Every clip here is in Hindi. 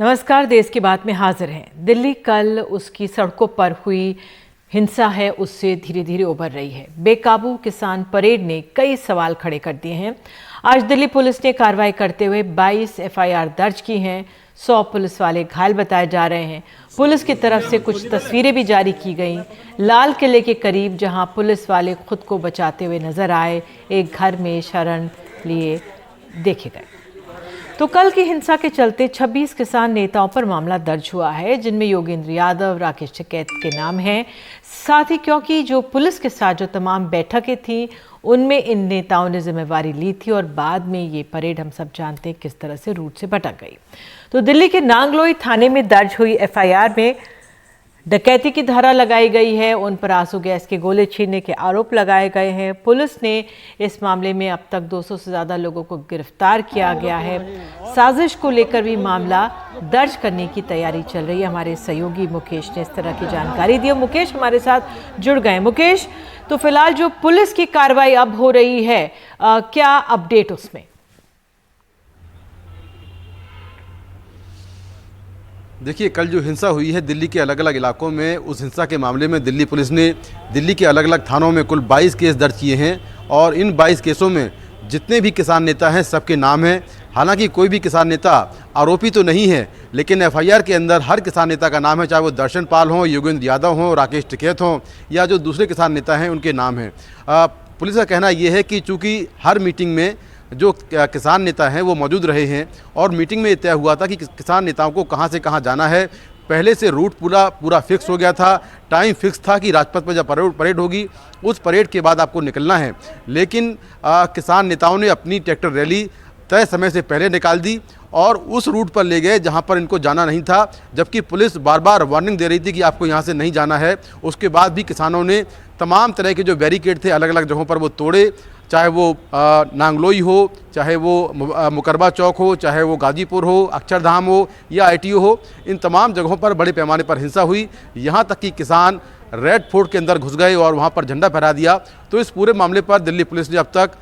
नमस्कार, देश की बात में हाजिर हैं। दिल्ली कल उसकी सड़कों पर हुई हिंसा है उससे धीरे धीरे उभर रही है। बेकाबू किसान परेड ने कई सवाल खड़े कर दिए हैं। आज दिल्ली पुलिस ने कार्रवाई करते हुए 22 एफआईआर दर्ज की हैं। 100 पुलिस वाले घायल बताए जा रहे हैं। पुलिस की तरफ से कुछ तस्वीरें भी जारी की गईं। लाल किले के करीब जहां पुलिस वाले खुद को बचाते हुए नजर आए, एक घर में शरण लिए देखे गए। तो कल की हिंसा के चलते 26 किसान नेताओं पर मामला दर्ज हुआ है, जिनमें योगेंद्र यादव, राकेश टिकैत के नाम हैं। साथ ही क्योंकि जो पुलिस के साथ जो तमाम बैठकें थीं, उनमें इन नेताओं ने जिम्मेवारी ली थी और बाद में ये परेड हम सब जानते हैं किस तरह से रूट से भटक गई। तो दिल्ली के नांगलोई थाने में दर्ज हुई एफआईआर में डकैती की धारा लगाई गई है। उन पर आंसू गैस के गोले छीनने के आरोप लगाए गए हैं। पुलिस ने इस मामले में अब तक 200 से ज़्यादा लोगों को गिरफ्तार किया गया है। साजिश को लेकर भी मामला दर्ज करने की तैयारी चल रही है। हमारे सहयोगी मुकेश ने इस तरह की जानकारी दी। मुकेश हमारे साथ जुड़ गए। मुकेश, तो फिलहाल जो पुलिस की कार्रवाई अब हो रही है, क्या अपडेट उसमें? देखिए, कल जो हिंसा हुई है दिल्ली के अलग अलग इलाकों में, उस हिंसा के मामले में दिल्ली पुलिस ने दिल्ली के अलग अलग थानों में कुल 22 केस दर्ज किए हैं और इन 22 केसों में जितने भी किसान नेता हैं सबके नाम हैं। हालांकि कोई भी किसान नेता आरोपी तो नहीं है, लेकिन एफआईआर के अंदर हर किसान नेता का नाम है, चाहे वो दर्शन पाल हों, योगेंद्र यादव हों, राकेश टिकैत हों या जो दूसरे किसान नेता हैं उनके नाम हैं। पुलिस का कहना ये है कि चूँकि हर मीटिंग में जो किसान नेता हैं वो मौजूद रहे हैं और मीटिंग में ये तय हुआ था कि किसान नेताओं को कहां से कहां जाना है। पहले से रूट पूरा फिक्स हो गया था, टाइम फिक्स था कि राजपथ पर जब परेड होगी उस परेड के बाद आपको निकलना है। लेकिन किसान नेताओं ने अपनी ट्रैक्टर रैली तय समय से पहले निकाल दी और उस रूट पर ले गए जहां पर इनको जाना नहीं था, जबकि पुलिस बार बार वार्निंग दे रही थी कि आपको यहां से नहीं जाना है। उसके बाद भी किसानों ने तमाम तरह के जो बैरिकेड थे अलग अलग जगहों पर वो तोड़े, चाहे वो नांगलोई हो, चाहे वो मुकरबा चौक हो, चाहे वो गाजीपुर हो, अक्षरधाम हो या आईटीओ हो। इन तमाम जगहों पर बड़े पैमाने पर हिंसा हुई। यहाँ तक कि किसान रेड फोर्ट के अंदर घुस गए और वहाँ पर झंडा फहरा दिया। तो इस पूरे मामले पर दिल्ली पुलिस ने अब तक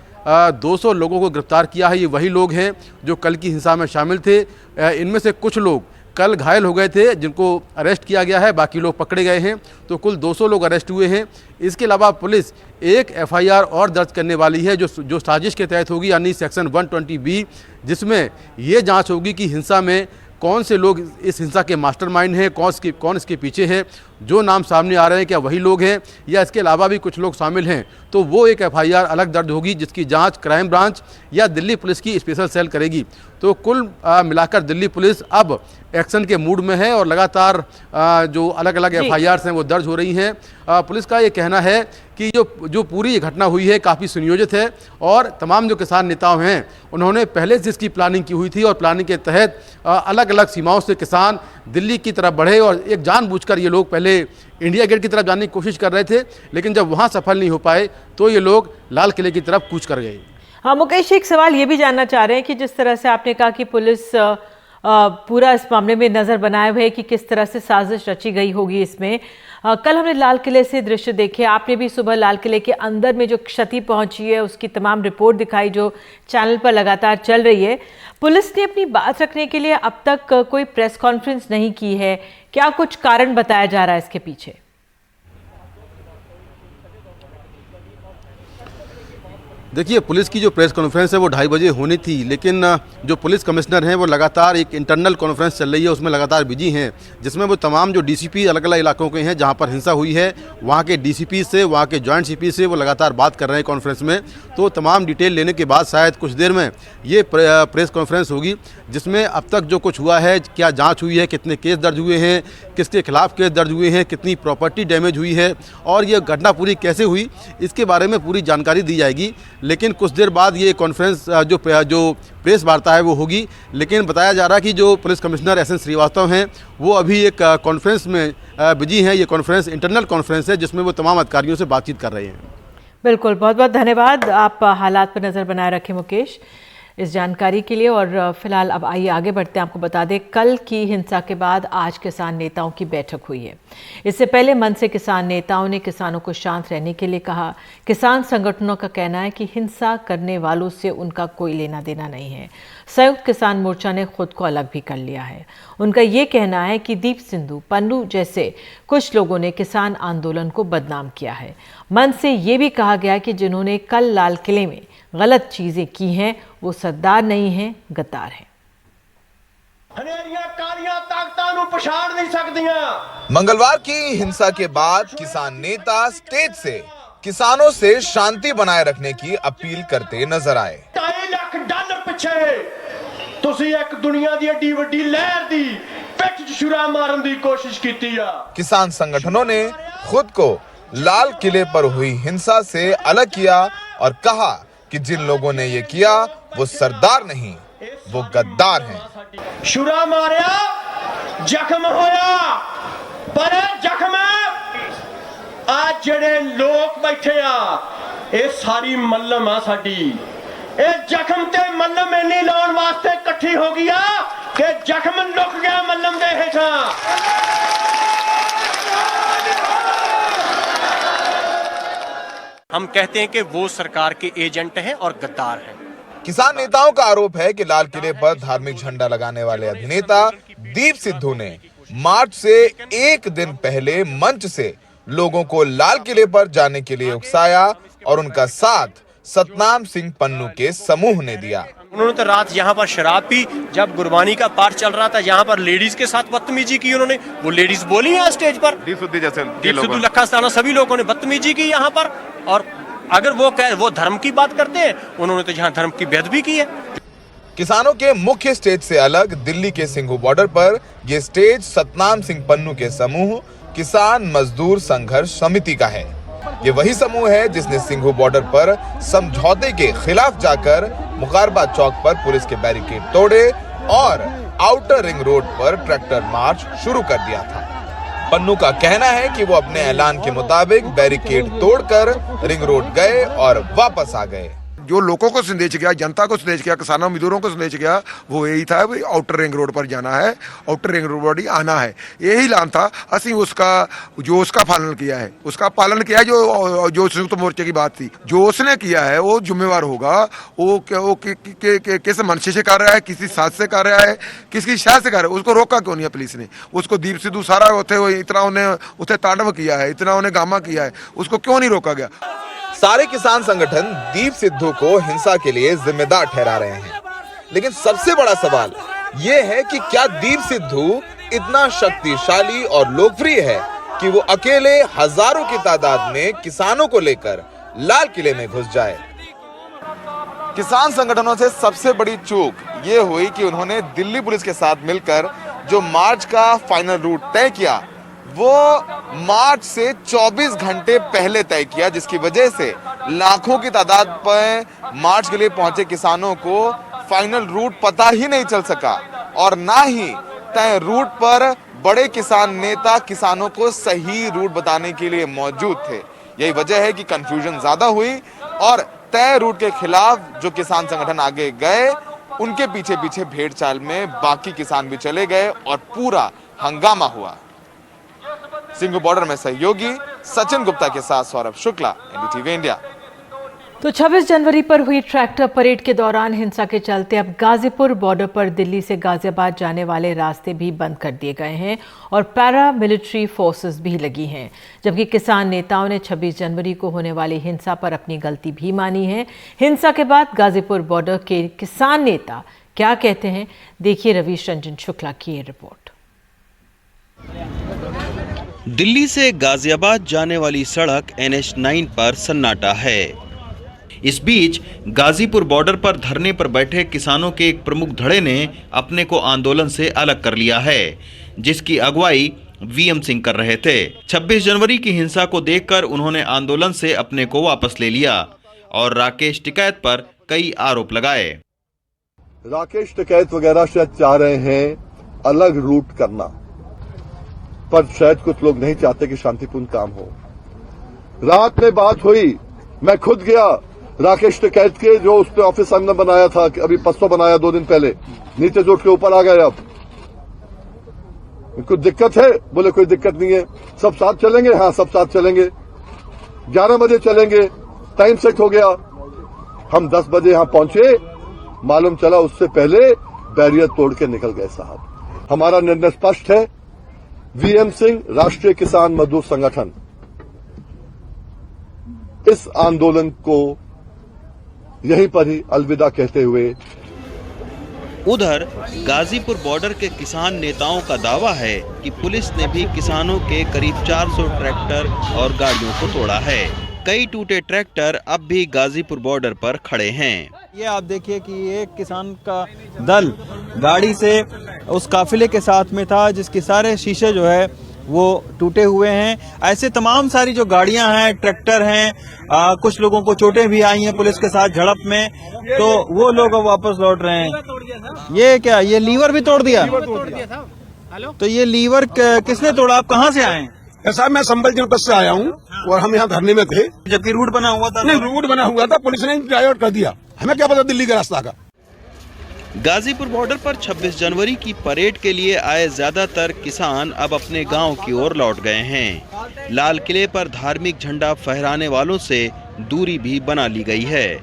200 लोगों को गिरफ्तार किया है। ये वही लोग हैं जो कल की हिंसा में शामिल थे। इनमें से कुछ लोग कल घायल हो गए थे जिनको अरेस्ट किया गया है, बाकी लोग पकड़े गए हैं। तो कुल 200 लोग अरेस्ट हुए हैं। इसके अलावा पुलिस एक एफआईआर और दर्ज करने वाली है जो साजिश के तहत होगी, यानी सेक्शन 120B, जिसमें ये जांच होगी कि हिंसा में कौन से लोग इस हिंसा के मास्टरमाइंड हैं, कौन इसके पीछे है। जो नाम सामने आ रहे हैं क्या वही लोग हैं या इसके अलावा भी कुछ लोग शामिल हैं, तो वो एक एफआईआर अलग दर्ज होगी जिसकी जांच क्राइम ब्रांच या दिल्ली पुलिस की स्पेशल सेल करेगी। तो कुल मिलाकर दिल्ली पुलिस अब एक्शन के मूड में है और लगातार जो अलग अलग एफआईआर्स हैं वो दर्ज हो रही हैं। पुलिस का ये कहना है कि जो पूरी घटना हुई है काफ़ी सुनियोजित है और तमाम जो किसान नेताओं हैं उन्होंने पहले से इसकी प्लानिंग की हुई थी और प्लानिंग के तहत अलग अलग सीमाओं से किसान दिल्ली की तरफ बढ़े और एक जानबूझकर ये लोग पहले इंडिया गेट की तरफ जाने की कोशिश कर रहे थे, लेकिन जब वहाँ सफल नहीं हो पाए तो ये लोग लाल किले की तरफ कूच कर गए। हाँ मुकेश, एक सवाल ये भी जानना चाह रहे हैं कि जिस तरह से आपने कहा कि पुलिस पूरा इस मामले में नज़र बनाए हुए है कि किस तरह से साजिश रची गई होगी इसमें। कल हमने लाल किले से दृश्य देखे, आपने भी सुबह लाल किले के अंदर में जो क्षति पहुंची है उसकी तमाम रिपोर्ट दिखाई जो चैनल पर लगातार चल रही है। पुलिस ने अपनी बात रखने के लिए अब तक कोई प्रेस कॉन्फ्रेंस नहीं की है, क्या कुछ कारण बताया जा रहा है इसके पीछे? देखिए, पुलिस की जो प्रेस कॉन्फ्रेंस है वो 2:30 बजे होनी थी, लेकिन जो पुलिस कमिश्नर हैं वो लगातार एक इंटरनल कॉन्फ्रेंस चल रही है, उसमें लगातार बिजी हैं, जिसमें वो तमाम जो डीसीपी अलग अलग इलाकों के हैं जहां पर हिंसा हुई है वहां के डीसीपी से, वहां के जॉइंट सीपी से वो लगातार बात कर रहे हैं कॉन्फ्रेंस में। तो तमाम डिटेल लेने के बाद शायद कुछ देर में ये प्रेस कॉन्फ्रेंस होगी, जिसमें अब तक जो कुछ हुआ है, क्या जाँच हुई है, कितने केस दर्ज हुए हैं, किसके खिलाफ केस दर्ज हुए हैं, कितनी प्रॉपर्टी डैमेज हुई है और ये घटना पूरी कैसे हुई, इसके बारे में पूरी जानकारी दी जाएगी। लेकिन कुछ देर बाद ये कॉन्फ्रेंस जो प्रेस वार्ता है वो होगी। लेकिन बताया जा रहा है कि जो police commissioner S N Srivastava हैं वो अभी एक कॉन्फ्रेंस में बिजी हैं। ये कॉन्फ्रेंस इंटरनल कॉन्फ्रेंस है जिसमें वो तमाम अधिकारियों से बातचीत कर रहे हैं। बिल्कुल, बहुत बहुत धन्यवाद। आप हालात पर नज़र बनाए रखें मुकेश इस जानकारी के लिए। और फिलहाल अब आइए आगे बढ़ते हैं। आपको बता दें, कल की हिंसा के बाद आज किसान नेताओं की बैठक हुई है। इससे पहले मन से किसान नेताओं ने किसानों को शांत रहने के लिए कहा। किसान संगठनों का कहना है कि हिंसा करने वालों से उनका कोई लेना देना नहीं है। संयुक्त किसान मोर्चा ने खुद को अलग भी कर लिया है। उनका ये कहना है कि दीप सिद्धू, पन्नू जैसे कुछ लोगों ने किसान आंदोलन को बदनाम किया है। मन से ये भी कहा गया कि जिन्होंने कल लाल किले में गलत चीजें की हैं वो सरदार नहीं हैं, गद्दार हैं। मंगलवार की हिंसा के बाद किसान नेता स्टेज से किसानों से शांति बनाए रखने की अपील करते नजर आए। 2.5 लाख डॉलर पिछे तुसी एक दुनिया दी एडी वड्डी लहर दी पिठ च छुरा मारन दी कोशिश कीती आ। किसान संगठनों ने खुद को लाल किले पर हुई हिंसा से अलग किया और कहा कि जिन लोगों ने ये किया वो सरदार नहीं, वो गद्दार हैं। छुरा मारिया, जख्म होया, पर जख्म आज ਜਿਹੜੇ ਲੋਕ बैठे आ ਇਹ ਸਾਰੀ ਮੱਲਮ ਆ ਸਾਡੀ। ਇਹ ਜ਼ਖਮ ਤੇ ਮੱਲਮ ਇੰਨੀ ਲਾਉਣ ਵਾਸਤੇ ਇਕੱਠੀ ਹੋ ਗਈ ਆ ਕਿ ਜ਼ਖਮ ਲੁਕ ਗਿਆ ਮੱਲਮ ਦੇ ਹੇਠਾਂ। हम कहते हैं कि वो सरकार के एजेंट हैं और गद्दार हैं। किसान नेताओं का आरोप है कि लाल किले पर धार्मिक झंडा लगाने वाले अभिनेता दीप सिद्धू ने मार्च से एक दिन पहले मंच से लोगों को लाल किले पर जाने के लिए उकसाया और उनका साथ सतनाम सिंह पन्नू के समूह ने दिया। उन्होंने तो रात यहाँ पर शराब पी, जब गुरबानी का पाठ चल रहा था यहाँ पर लेडीज के साथ बदतमीजी की उन्होंने। वो लेडीज बोली यहाँ स्टेज पर, दीप सिद्धू, लखा सताना, सभी लोगों ने बदतमीजी की यहाँ पर। और अगर वो धर्म की बात करते हैं, उन्होंने तो यहाँ धर्म की बेअदबी की है। किसानों के मुख्य स्टेज से अलग दिल्ली के सिंघू बॉर्डर पर ये स्टेज सतनाम सिंह पन्नू के समूह किसान मजदूर संघर्ष समिति का है। ये वही समूह है जिसने सिंघू बॉर्डर पर समझौते के खिलाफ जाकर मुकारबाद चौक पर पुलिस के बैरिकेड तोड़े और आउटर रिंग रोड पर ट्रैक्टर मार्च शुरू कर दिया था। पन्नू का कहना है कि वो अपने ऐलान के मुताबिक बैरिकेड तोड़कर रिंग रोड गए और वापस आ गए। जो लोगों को संदेश गया, जनता को संदेश गया, किसानों मजदूरों को संदेश गया, वो यही था भाई आउटर रिंग रोड पर जाना है, आउटर रिंग रोड आना है, यही ऐलान था। असि उसका पालन किया है, उसका पालन किया है। जो संयुक्त मोर्चे की बात थी, जो उसने किया है वो जिम्मेवार होगा। वो किस मंशे से कर रहा है, किसी साथ से कर रहा है, किसकी शायद से कर रहा है, उसको रोका क्यों नहीं पुलिस ने? उसको दीप सिद्धू सारा इतना उन्हें तांडव किया है, इतना उन्हें गामा किया है, उसको क्यों नहीं रोका गया? सारे किसान संगठन दीप सिद्धू को हिंसा के लिए जिम्मेदार ठहरा रहे हैं, लेकिन सबसे बड़ा सवाल ये है कि क्या दीप सिद्धू इतना शक्तिशाली और लोकप्रिय है कि वो अकेले हजारों की तादाद में किसानों को लेकर लाल किले में घुस जाए? किसान संगठनों से सबसे बड़ी चूक ये हुई कि उन्होंने दिल्ली पुलिस के साथ मिलकर जो मार्च का फाइनल रूट तय किया वो मार्च से 24 घंटे पहले तय किया, जिसकी वजह से लाखों की तादाद पर मार्च के लिए पहुंचे किसानों को फाइनल रूट पता ही नहीं चल सका और ना ही तय रूट पर बड़े किसान नेता किसानों को सही रूट बताने के लिए मौजूद थे। यही वजह है कि कंफ्यूजन ज्यादा हुई और तय रूट के खिलाफ जो किसान संगठन आगे गए उनके पीछे पीछे भेड़ चाल में बाकी किसान भी चले गए और पूरा हंगामा हुआ। सिंघू बॉर्डर में सहयोगी सचिन गुप्ता के साथ सौरभ शुक्ला, एनडीटीवी इंडिया। तो 26 जनवरी पर हुई ट्रैक्टर परेड के दौरान हिंसा के चलते अब गाजीपुर बॉर्डर पर दिल्ली से गाजियाबाद जाने वाले रास्ते भी बंद कर दिए गए हैं और पैरा मिलिट्री फोर्सेस भी लगी हैं, जबकि किसान नेताओं ने 26 जनवरी को होने वाली हिंसा पर अपनी गलती भी मानी है। हिंसा के बाद गाजीपुर बॉर्डर के किसान नेता क्या कहते हैं, देखिए रवीश रंजन शुक्ला की ये रिपोर्ट। दिल्ली से गाजियाबाद जाने वाली सड़क NH9 पर सन्नाटा है। इस बीच गाजीपुर बॉर्डर पर धरने पर बैठे किसानों के एक प्रमुख धड़े ने अपने को आंदोलन से अलग कर लिया है, जिसकी अगुवाई VM सिंह कर रहे थे। 26 जनवरी की हिंसा को देखकर उन्होंने आंदोलन से अपने को वापस ले लिया और राकेश टिकैत पर कई आरोप लगाए। राकेश टिकैत वगैरह शायद चाह रहे हैं अलग रूट करना, पर शायद कुछ लोग नहीं चाहते कि शांतिपूर्ण काम हो। रात में बात हुई, मैं खुद गया राकेश टिकैत के जो उसने ऑफिस हमने बनाया था, अभी 500 बनाया 2 दिन पहले, नीचे जोड़ के ऊपर आ गए। अब कुछ दिक्कत है? बोले कोई दिक्कत नहीं है, सब साथ चलेंगे। हाँ सब साथ चलेंगे, 11 बजे चलेंगे, टाइम सेट हो गया। हम 10 बजे यहां पहुंचे मालूम चला उससे पहले बैरियर तोड़ के निकल गए साहब। हमारा निर्णय स्पष्ट है, वीएम सिंह राष्ट्रीय किसान मजदूर संगठन इस आंदोलन को यहीं पर ही अलविदा कहते हुए। उधर गाजीपुर बॉर्डर के किसान नेताओं का दावा है कि पुलिस ने भी किसानों के करीब 400 ट्रैक्टर और गाड़ियों को तोड़ा है। कई टूटे ट्रैक्टर अब भी गाजीपुर बॉर्डर पर खड़े हैं। ये आप देखिए कि एक किसान का दल गाड़ी से उस काफिले के साथ में था, जिसके सारे शीशे जो है वो टूटे हुए हैं। ऐसे तमाम सारी जो गाड़ियां हैं, ट्रैक्टर हैं, कुछ लोगों को चोटें भी आई हैं पुलिस के साथ झड़प में, तो वो लोग अब वापस लौट रहे हैं। ये क्या, ये लीवर भी तोड़ दिया? तो ये लीवर किसने तोड़ा? आप कहाँ से आए हैं? साहब मैं संबल जनपद से आया हूँ और हम यहाँ धरने में थे। जबकि रूट बना हुआ था। नहीं, रूट बना हुआ था, पुलिस ने डाइवर्ट कर दिया। हमें क्या पता दिल्ली का रास्ता का। गाजीपुर बॉर्डर पर 26 जनवरी की परेड के लिए आए ज्यादातर किसान अब अपने गांव की ओर लौट गए हैं। लाल किले पर धार्मिक झंडा फहराने वालों से दूरी भी बना ली गई है,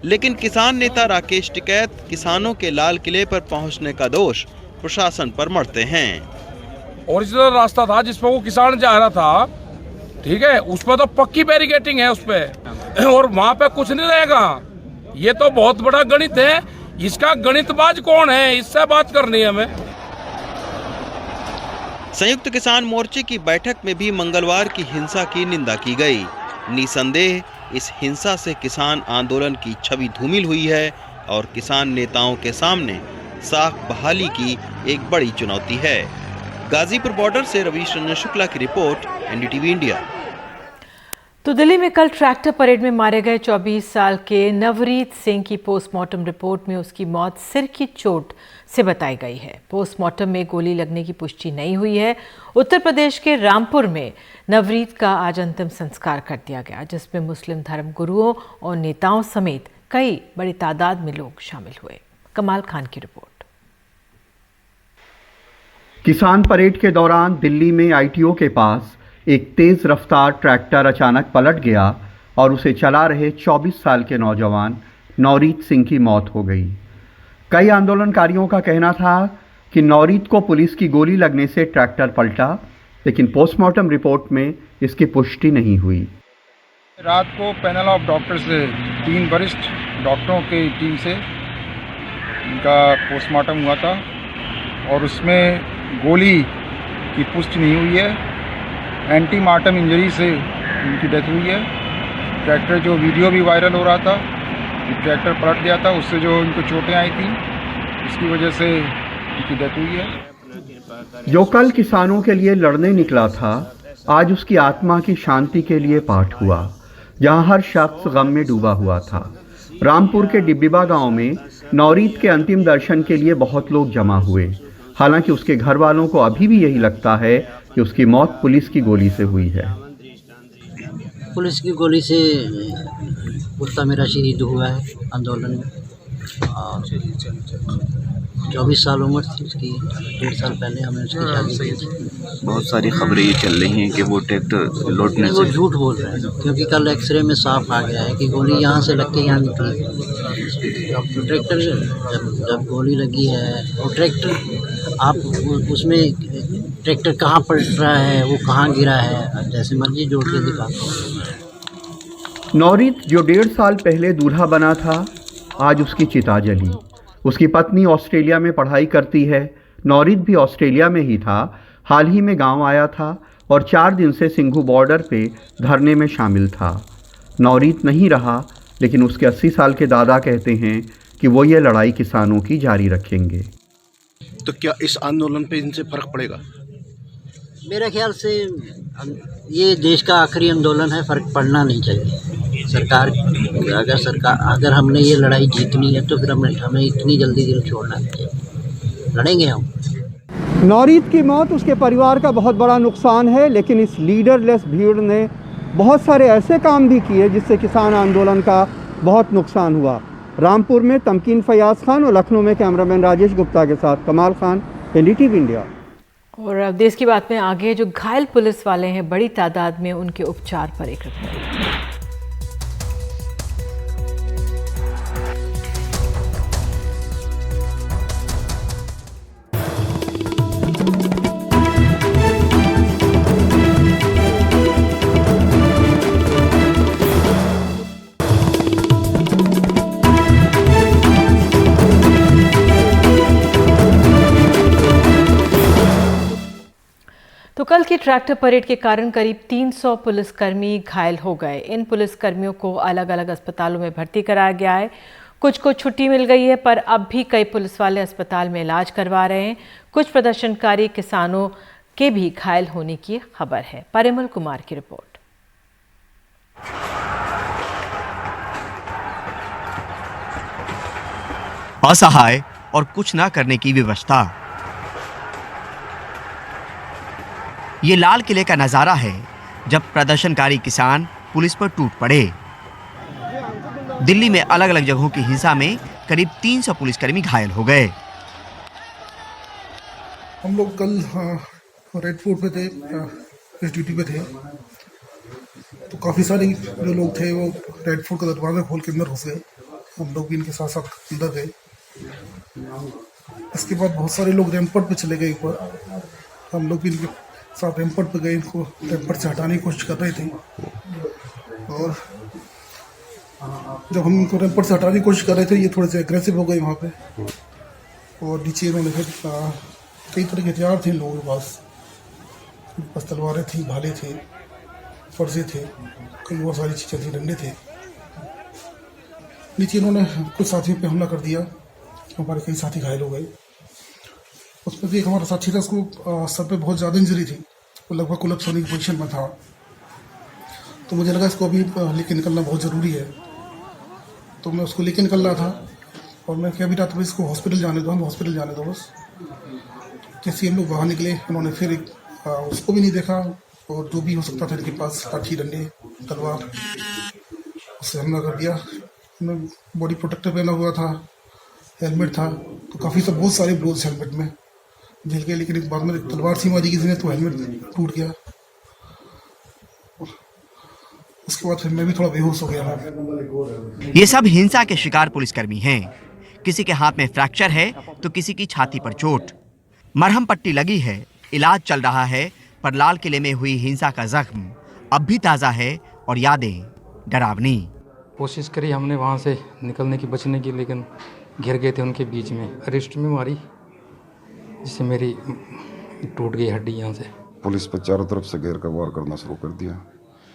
लेकिन किसान नेता राकेश टिकैत किसानों के लाल किले पर पहुंचने का दोष प्रशासन पर मढ़ते हैं। ओरिजिनल रास्ता था जिस पर वो किसान जा रहा था, ठीक है, उस पर तो पक्की बैरिकेटिंग है उस पे, और वहाँ पे कुछ नहीं रहेगा। ये तो बहुत बड़ा गणित है, इसका गणितबाज कौन है, इससे बात करनी है हमें। संयुक्त किसान मोर्चे की बैठक में भी मंगलवार की हिंसा की निंदा की गई। निसंदेह इस हिंसा से किसान आंदोलन की छवि धूमिल हुई है और किसान नेताओं के सामने साख बहाली की एक बड़ी चुनौती है। गाजीपुर बॉर्डर से रवीश रंजन शुक्ला की रिपोर्ट, एनडीटीवी इंडिया। तो दिल्ली में कल ट्रैक्टर परेड में मारे गए 24 साल के नवरीत सिंह की पोस्टमार्टम रिपोर्ट में उसकी मौत सिर की चोट से बताई गई है। पोस्टमार्टम में गोली लगने की पुष्टि नहीं हुई है। उत्तर प्रदेश के रामपुर में नवरीत का आज अंतिम संस्कार कर दिया गया, जिसमें मुस्लिम धर्म गुरुओं और नेताओं समेत कई बड़ी तादाद में लोग शामिल हुए। कमाल खान की रिपोर्ट। किसान परेड के दौरान दिल्ली में आईटीओ के पास एक तेज रफ्तार ट्रैक्टर अचानक पलट गया और उसे चला रहे 24 साल के नौजवान नवरीत सिंह की मौत हो गई। कई आंदोलनकारियों का कहना था कि नवरीत को पुलिस की गोली लगने से ट्रैक्टर पलटा, लेकिन पोस्टमार्टम रिपोर्ट में इसकी पुष्टि नहीं हुई। रात को पैनल ऑफ डॉक्टर्स से 3 वरिष्ठ डॉक्टरों की टीम से इनका पोस्टमार्टम हुआ था और उसमें गोली की पुष्टि नहीं हुई है। एंटी मार्टम इंजरी से इनकी डेथ हुई है। ट्रैक्टर जो वीडियो भी वायरल हो रहा था, ट्रैक्टर पलट गया था, उससे जो इनको चोटें आई थी, इसकी वजह से इनकी डेथ हुई है। जो कल किसानों के लिए लड़ने निकला था, आज उसकी आत्मा की शांति के लिए पाठ हुआ, जहां हर शख्स गम में डूबा हुआ था। रामपुर के डिब्बीबा गांव में नवरीत के अंतिम दर्शन के लिए बहुत लोग जमा हुए। हालांकि उसके घर वालों को अभी भी यही लगता है कि उसकी मौत पुलिस की गोली से हुई है। पुलिस की गोली से पुत्र मेरा शहीद हुआ है आंदोलन में। 24 साल उम्र थी उसकी, 1.5 साल पहले हमने उसकी शादी की थी। बहुत सारी खबरें ये चल रही हैं कि वो ट्रैक्टर लौटने से, वो झूठ बोल रहे हैं, क्योंकि कल एक्सरे में साफ आ गया है कि गोली यहाँ से लग के यहाँ निकली। अब तो ट्रैक्टर जब गोली लगी है, वो ट्रैक्टर आप उसमें ट्रैक्टर कहाँ पलट रहा है, वो कहाँ गिरा है, जैसे मर्जी जोड़ के दिखाता हूँ। नवरीत जो 1.5 साल पहले दूल्हा बना था, आज उसकी चिता जली। उसकी पत्नी ऑस्ट्रेलिया में पढ़ाई करती है। नवरीत भी ऑस्ट्रेलिया में ही था। हाल ही में गांव आया था और 4 दिन से सिंघू बॉर्डर पे धरने में शामिल था। नवरीत नहीं रहा, लेकिन उसके 80 साल के दादा कहते हैं कि वो ये लड़ाई किसानों की जारी रखेंगे। तो क्या इस आंदोलन पे इनसे फर्क पड़ेगा? मेरे ख्याल से ये देश का आखिरी आंदोलन है, फर्क पड़ना नहीं चाहिए। अगर हमने ये लड़ाई जीतनी है तो फिर हमें इतनी जल्दी दिल छोड़ना नहीं चाहिए। लड़ेंगे हम। नवरीत की मौत उसके परिवार का बहुत बड़ा नुकसान है, लेकिन इस लीडरलेस भीड़ ने बहुत सारे ऐसे काम भी किए जिससे किसान आंदोलन का बहुत नुकसान हुआ। रामपुर में तमकीन फयाज खान और लखनऊ में कैमरामैन राजेश गुप्ता के साथ कमाल खान, एनडीटीवी इंडिया। और अब देश की बात में आगे, जो घायल पुलिस वाले हैं बड़ी तादाद में उनके उपचार पर एकत्र हैं। कल की ट्रैक्टर परेड के कारण करीब 300 पुलिसकर्मी घायल हो गए। इन पुलिसकर्मियों को अलग अलग अस्पतालों में भर्ती कराया गया है। कुछ को छुट्टी मिल गई है, पर अब भी कई पुलिस वाले अस्पताल में इलाज करवा रहे हैं। कुछ प्रदर्शनकारी किसानों के भी घायल होने की खबर है। परिमल कुमार की रिपोर्ट। असहाय और कुछ ना करने की विवशता, ये लाल किले का नजारा है जब प्रदर्शनकारी किसान पुलिस पर टूट पड़े। दिल्ली में अलग अलग जगहों की हिंसा में करीब 300 पुलिसकर्मी घायल हो गए। हम लोग कल रेड फोर्ट पे थे, इस ड्यूटी पे थे, तो काफ़ी सारे जो लोग थे वो रेड फोर्ट का दरवाजा खोल के अंदर घुस गए। हम लोग भी इनके साथ साथ अंदर गए। इसके बाद बहुत सारे लोग रैंपट पे चले गए ऊपर। हम लोग भी इनके साथ रैंपट पे गए, इनको रैंपट से हटाने की कोशिश कर रहे थे। और जब हम इनको रैंपट से हटाने की कोशिश कर रहे थे, ये थोड़े से एग्रेसिव हो गए वहाँ पे। और नीचे इन्होंने फिर कई तरह के हथियार थे लोगों के पास तलवारें थी, भाले थे, फर्जे थे, कई बहुत सारी चीज़ें थी, डंडे थे। नीचे इन्होंने कुछ साथियों पे हमला कर दिया, हमारे कई साथी घायल हो गए। उसमें भी एक हमारा साथी था, उसको सर पे बहुत ज़्यादा इंजरी थी, वो लगभग कोलैप्स होने की पोजीशन में था। तो मुझे लगा इसको अभी लेके निकलना बहुत ज़रूरी है, तो मैं उसको लेके निकल रहा था और मैं क्या भी रहा था, इसको हॉस्पिटल जाने दो, हम हॉस्पिटल जाने दो बस। जैसे हम लोग बाहर निकले, उन्होंने फिर उसको भी नहीं देखा और जो भी हो सकता था इनके पास, लाठी, डंडे, तलवार, उससे हमला कर दिया। मैं बॉडी प्रोटेक्टर पहना हुआ था, हेलमेट था, तो काफ़ी सब बहुत सारे ब्लोज हेलमेट में झेल गए। लेकिन एक बाद में तलवार सी मारी किसी ने, तो हेलमेट टूट गया। उसके बाद फिर मैं भी थोड़ा बेहोश हो गया था। ये सब हिंसा के शिकार पुलिसकर्मी हैं। किसी के हाथ में फ्रैक्चर है तो किसी की छाती पर चोट। मरहम पट्टी लगी है, इलाज चल रहा है, पर लाल किले में हुई हिंसा का जख्म अब भी ताज़ा है और यादें डरावनी। कोशिश करी हमने वहाँ से निकलने की, बचने की, लेकिन घिर गए थे उनके बीच में। अरेस्ट में मारी, जिससे मेरी टूट गई हड्डी यहाँ से। पुलिस पर चारों तरफ से घेर कर वार करना शुरू कर दिया।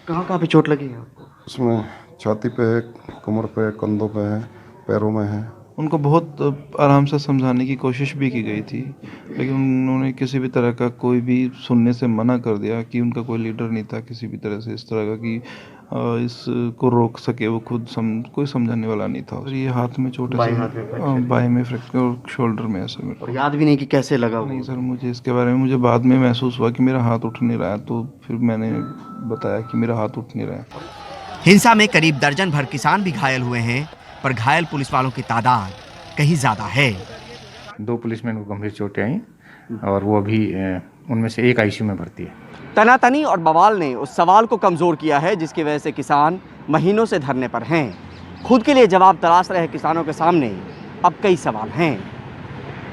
कहाँ पे चोट लगी है आपको? उसमें छाती पे है, कमर पे है, कंधों पे है, पैरों में है। उनको बहुत आराम से समझाने की कोशिश भी की गई थी, लेकिन उन्होंने किसी भी तरह का कोई भी सुनने से मना कर दिया कि उनका कोई लीडर नहीं था किसी भी तरह से इस तरह का कि इसको रोक सके। वो खुद कोई समझाने वाला नहीं था। ये हाथ में चोट है, बाएं में फ्रैक्चर और शोल्डर में ऐसे में। और याद भी नहीं कि कैसे लगा? नहीं सर, मुझे इसके बारे में मुझे बाद में महसूस हुआ कि मेरा हाथ उठ नहीं रहा है, तो फिर मैंने बताया कि मेरा हाथ उठ नहीं रहा है। हिंसा में करीब दर्जन भर किसान भी घायल हुए हैं, पर घायल पुलिस वालों की तादाद कहीं ज्यादा है। 2 पुलिसमैन को गंभीर चोटें आई और वो अभी उनमें से एक आईसीयू में भर्ती है। तनातनी और बवाल ने उस सवाल को कमजोर किया है जिसकी वजह से किसान महीनों से धरने पर हैं। खुद के लिए जवाब तलाश रहे किसानों के सामने अब कई सवाल हैं।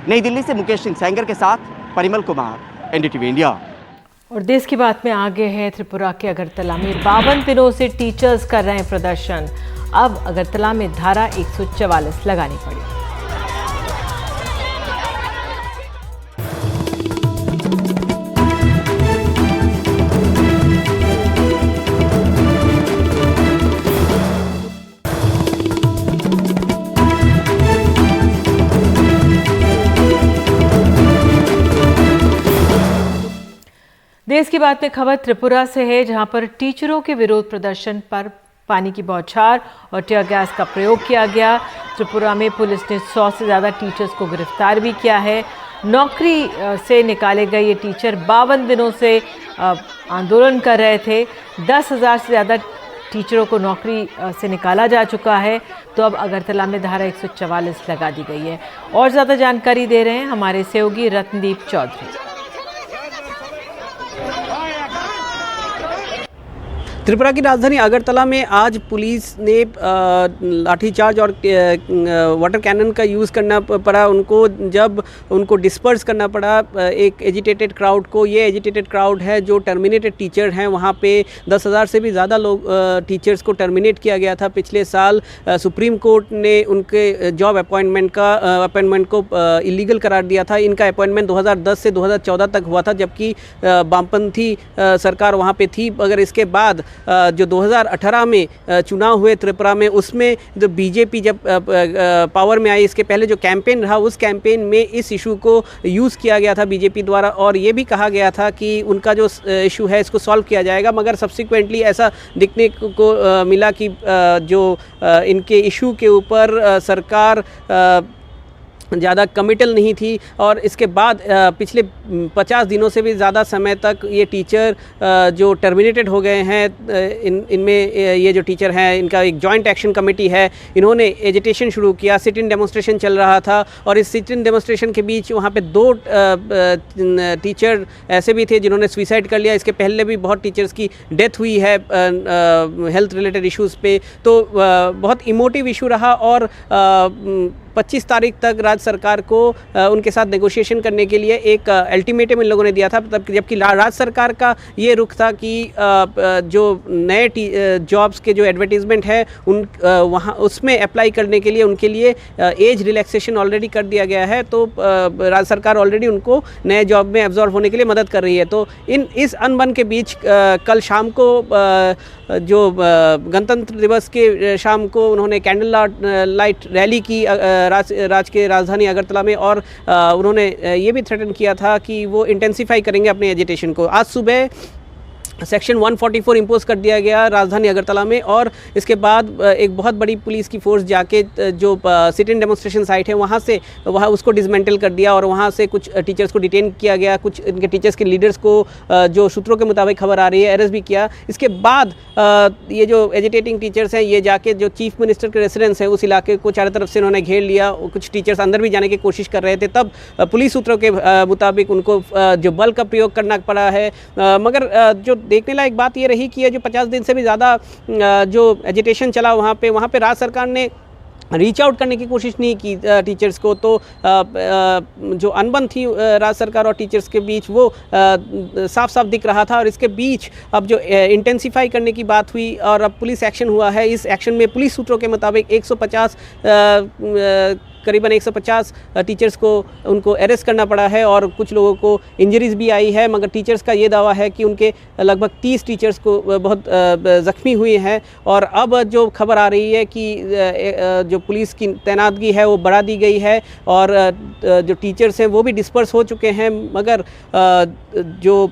नई दिल्ली से मुकेश सिंह सेंगर के साथ परिमल कुमार, NDTV इंडिया। और देश की बात में आगे है त्रिपुरा के अगरतला में 52 दिनों से टीचर्स कर रहे हैं प्रदर्शन। अब अगरतला में धारा 144 लगानी पड़ी। देश की बात में खबर त्रिपुरा से है, जहां पर टीचरों के विरोध प्रदर्शन पर पानी की बौछार और टीयर गैस का प्रयोग किया गया। त्रिपुरा में पुलिस ने 100 से ज़्यादा टीचर्स को गिरफ्तार भी किया है। नौकरी से निकाले गए ये टीचर 52 दिनों से आंदोलन कर रहे थे। 10,000 से ज़्यादा टीचरों को नौकरी से निकाला जा चुका है। तो अब अगरतला में धारा 144 लगा दी गई है। और ज़्यादा जानकारी दे रहे हैं हमारे सहयोगी रत्नदीप चौधरी। त्रिपुरा की राजधानी अगरतला में आज पुलिस ने लाठीचार्ज और वाटर कैनन का यूज़ करना पड़ा उनको, जब उनको डिस्पर्स करना पड़ा एक एजिटेटेड क्राउड को। ये एजिटेटेड क्राउड है जो टर्मिनेटेड टीचर हैं। वहाँ पे 10,000 से भी ज़्यादा लोग टीचर्स को टर्मिनेट किया गया था पिछले साल। सुप्रीम कोर्ट ने उनके जॉब अपॉइंटमेंट को इलीगल करार दिया था। इनका अपॉइंटमेंट 2010 से 2014 तक हुआ था, जबकि वामपंथी सरकार वहाँ पे थी। मगर इसके बाद जो 2018 में चुनाव हुए त्रिपुरा में, उसमें जो बीजेपी जब पावर में आई, इसके पहले जो कैंपेन रहा, उस कैंपेन में इस इशू को यूज़ किया गया था बीजेपी द्वारा, और ये भी कहा गया था कि उनका जो इशू है इसको सॉल्व किया जाएगा। मगर सब्सिक्वेंटली ऐसा दिखने को मिला कि जो इनके इशू के ऊपर सरकार ज़्यादा कमिटल नहीं थी, और इसके बाद पिछले 50 दिनों से भी ज़्यादा समय तक ये टीचर जो टर्मिनेटेड हो गए हैं। इनमें ये जो टीचर हैं, इनका एक जॉइंट एक्शन कमेटी है, इन्होंने एजिटेशन शुरू किया। सिट इन डेमोन्स्ट्रेशन चल रहा था, और इस सिट इन डेमोन्स्ट्रेशन के बीच वहाँ पे 2 टीचर ऐसे भी थे जिन्होंने सुसाइड कर लिया। इसके पहले भी बहुत टीचर्स की डेथ हुई है हेल्थ रिलेटेड इश्यूज़ पे। तो बहुत इमोटिव इशू रहा, और 25 तारीख तक राज्य सरकार को उनके साथ नेगोशिएशन करने के लिए एक अल्टीमेटम इन लोगों ने दिया था। तब जबकि राज्य सरकार का ये रुख था कि जो नए जॉब्स के जो एडवर्टीजमेंट है उन वहाँ उसमें अप्लाई करने के लिए उनके लिए एज रिलैक्सेशन ऑलरेडी कर दिया गया है। तो राज्य सरकार ऑलरेडी उनको नए जॉब में एब्जॉर्ब होने के लिए मदद कर रही है। तो इस अनबन के बीच कल शाम को जो गणतंत्र दिवस के शाम को उन्होंने कैंडल लाइट रैली की राज्य के राजधानी अगरतला में, और उन्होंने ये भी थ्रेटन किया था कि वो इंटेंसिफाई करेंगे अपने एजिटेशन को। आज सुबह सेक्शन 144 इम्पोज कर दिया गया राजधानी अगरतला में, और इसके बाद एक बहुत बड़ी पुलिस की फोर्स जाके जो सिट इन डेमोन्स्ट्रेशन साइट है वहाँ उसको डिसमेंटल कर दिया, और वहाँ से कुछ टीचर्स को डिटेन किया गया। कुछ इनके टीचर्स के लीडर्स को जो सूत्रों के मुताबिक खबर आ रही है अरेस्ट भी किया। इसके बाद ये जो एजिटेटिंग टीचर्स हैं, ये जाके जो चीफ मिनिस्टर के रेसिडेंस है उस इलाके को चारों तरफ से उन्होंने घेर लिया। कुछ टीचर्स अंदर भी जाने की कोशिश कर रहे थे, तब पुलिस सूत्रों के मुताबिक उनको जो बल का प्रयोग करना पड़ा है। मगर जो देखने लायक बात ये रही कि ये जो 50 दिन से भी ज़्यादा जो एजिटेशन चला वहाँ पे राज्य सरकार ने रीच आउट करने की कोशिश नहीं की टीचर्स को। तो जो अनबन थी राज्य सरकार और टीचर्स के बीच वो साफ साफ दिख रहा था। और इसके बीच अब जो इंटेंसिफाई करने की बात हुई और अब पुलिस एक्शन हुआ है, इस एक्शन में पुलिस सूत्रों के मुताबिक 150 करीबन 150 टीचर्स को उनको अरेस्ट करना पड़ा है, और कुछ लोगों को इंजरीज भी आई है। मगर टीचर्स का ये दावा है कि उनके लगभग 30 टीचर्स को बहुत ज़ख्मी हुए हैं। और अब जो खबर आ रही है कि जो पुलिस की तैनातगी है वो बढ़ा दी गई है, और जो टीचर्स हैं वो भी डिस्पर्स हो चुके हैं। मगर जो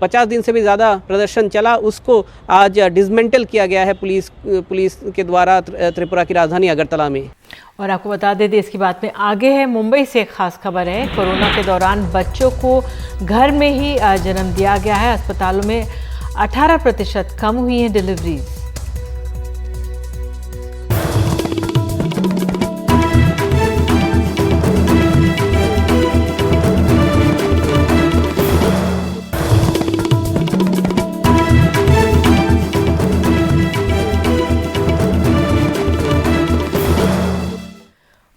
50 दिन से भी ज़्यादा प्रदर्शन चला उसको आज डिसमेंटल किया गया है पुलिस के द्वारा त्रिपुरा की राजधानी अगरतला में। और आपको बता दें देश की बात में आगे है मुंबई से एक खास खबर है। कोरोना के दौरान बच्चों को घर में ही जन्म दिया गया है। अस्पतालों में 18% कम हुई हैं डिलीवरीज।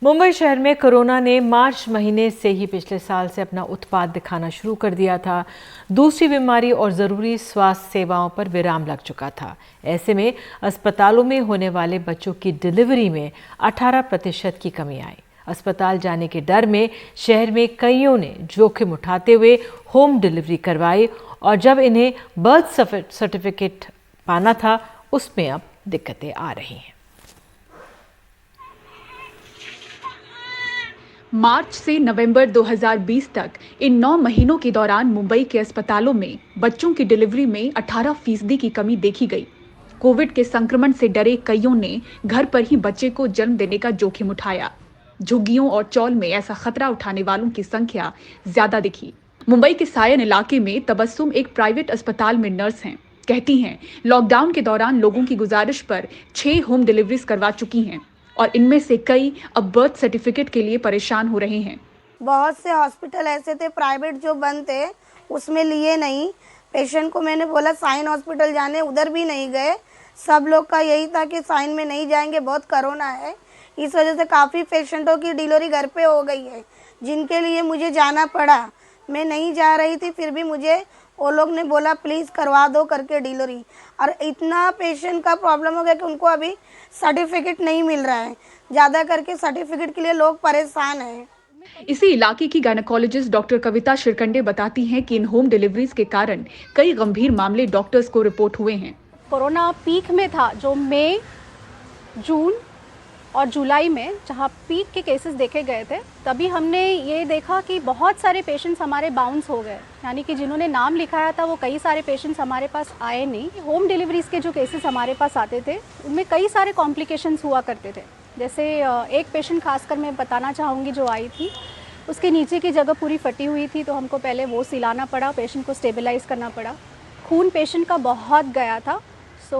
मुंबई शहर में कोरोना ने मार्च महीने से ही पिछले साल से अपना उत्पात दिखाना शुरू कर दिया था। दूसरी बीमारी और ज़रूरी स्वास्थ्य सेवाओं पर विराम लग चुका था। ऐसे में अस्पतालों में होने वाले बच्चों की डिलीवरी में 18% की कमी आई। अस्पताल जाने के डर में शहर में कईयों ने जोखिम उठाते हुए होम डिलीवरी करवाई, और जब इन्हें बर्थ सर्टिफिकेट पाना था उसमें अब दिक्कतें आ रही हैं। मार्च से नवंबर 2020 तक इन 9 महीनों के दौरान मुंबई के अस्पतालों में बच्चों की डिलीवरी में 18% की कमी देखी गई। कोविड के संक्रमण से डरे कईयों ने घर पर ही बच्चे को जन्म देने का जोखिम उठाया। झुग्गियों और चौल में ऐसा खतरा उठाने वालों की संख्या ज्यादा दिखी। मुंबई के सायन इलाके में तबस्सुम एक प्राइवेट अस्पताल में नर्स हैं। कहती हैं लॉकडाउन के दौरान लोगों की गुजारिश पर 6 होम डिलीवरीज करवा चुकी हैं, और इनमें से कई अब बर्थ सर्टिफिकेट के लिए परेशान हो रहे हैं। बहुत से हॉस्पिटल ऐसे थे प्राइवेट जो बंद थे, उसमें लिए नहीं, पेशेंट को मैंने बोला साइन हॉस्पिटल जाने, उधर भी नहीं गए। सब लोग का यही था कि साइन में नहीं जाएंगे, बहुत कोरोना है। इस वजह से काफ़ी पेशेंटों की डिलीवरी घर पे हो गई है, जिनके लिए मुझे जाना पड़ा। मैं नहीं जा रही थी, फिर भी मुझे वो लोग ने बोला प्लीज़ करवा दो करके डिलीवरी। और इतना पेशेंट का प्रॉब्लम हो गया कि उनको अभी सर्टिफिकेट नहीं मिल रहा है। ज़्यादा करके सर्टिफिकेट के लिए लोग परेशान हैं। इसी इलाके की गायनेकोलॉजिस्ट डॉक्टर कविता शिरकंडे बताती हैं कि इन होम डिलीवरीज के कारण कई गंभीर मामले डॉक्टर्स को रिपोर्ट हुए हैं। कोरोना पीक में था, जो मई, जून और जुलाई में जहां पीक के केसेस देखे गए थे, तभी हमने ये देखा कि बहुत सारे पेशेंट्स हमारे बाउंस हो गए, यानी कि जिन्होंने नाम लिखाया था वो कई सारे पेशेंट्स हमारे पास आए नहीं। होम डिलीवरीज के जो केसेस हमारे पास आते थे उनमें कई सारे कॉम्प्लिकेशंस हुआ करते थे। जैसे एक पेशेंट खासकर मैं बताना चाहूँगी जो आई थी, उसके नीचे की जगह पूरी फटी हुई थी, तो हमको पहले वो सिलाना पड़ा, पेशेंट को स्टेबलाइज करना पड़ा। खून पेशेंट का बहुत गया था, सो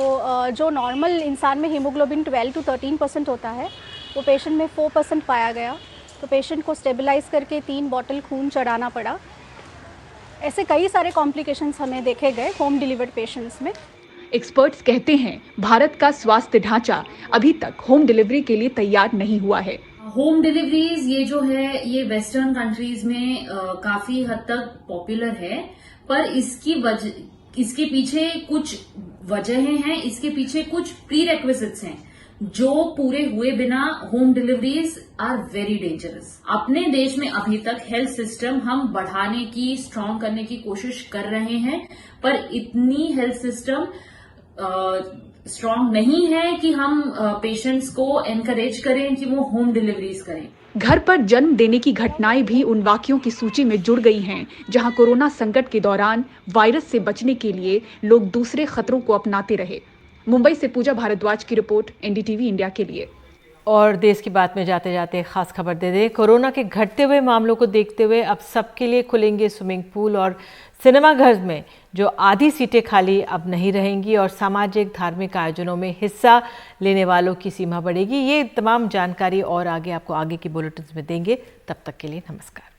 जो नॉर्मल इंसान में हीमोग्लोबिन 12 to 13% होता है, वो पेशेंट में 4% पाया गया। तो पेशेंट को स्टेबलाइज करके 3 बॉटल खून चढ़ाना पड़ा। ऐसे कई सारे कॉम्प्लिकेशंस हमें देखे गए होम डिलीवर्ड पेशेंट्स में। एक्सपर्ट्स कहते हैं भारत का स्वास्थ्य ढांचा अभी तक होम डिलीवरी के लिए तैयार नहीं हुआ है। होम डिलीवरीज ये जो है ये वेस्टर्न कंट्रीज में काफी हद तक पॉपुलर है, पर इसके पीछे कुछ वजहें हैं, इसके पीछे कुछ प्रीरेक्विजिट्स हैं जो पूरे हुए बिना home deliveries are very dangerous. अपने देश में अभी तक हेल्थ सिस्टम हम बढ़ाने की, स्ट्रांग करने की कोशिश कर रहे हैं, पर इतनी हेल्थ सिस्टम स्ट्रांग नहीं है कि हम पेशेंट्स को एनकरेज करें कि वो होम डिलीवरीज करें। घर पर जन्म देने की घटनाएं भी उन वाक्यों की सूची में जुड़ गई हैं जहां कोरोना संकट के दौरान वायरस से बचने के लिए लोग दूसरे खतरों को अपनाते रहे। मुंबई से पूजा भारद्वाज की रिपोर्ट, एनडीटीवी इंडिया के लिए। और देश की बात में जाते जाते खास खबर दे दें, कोरोना के घटते हुए मामलों को देखते हुए अब सबके लिए खुलेंगे स्विमिंग पूल और सिनेमाघर में जो आधी सीटें खाली अब नहीं रहेंगी और सामाजिक धार्मिक आयोजनों में हिस्सा लेने वालों की सीमा बढ़ेगी। ये तमाम जानकारी और आगे आपको आगे की बुलेटिन में देंगे। तब तक के लिए नमस्कार।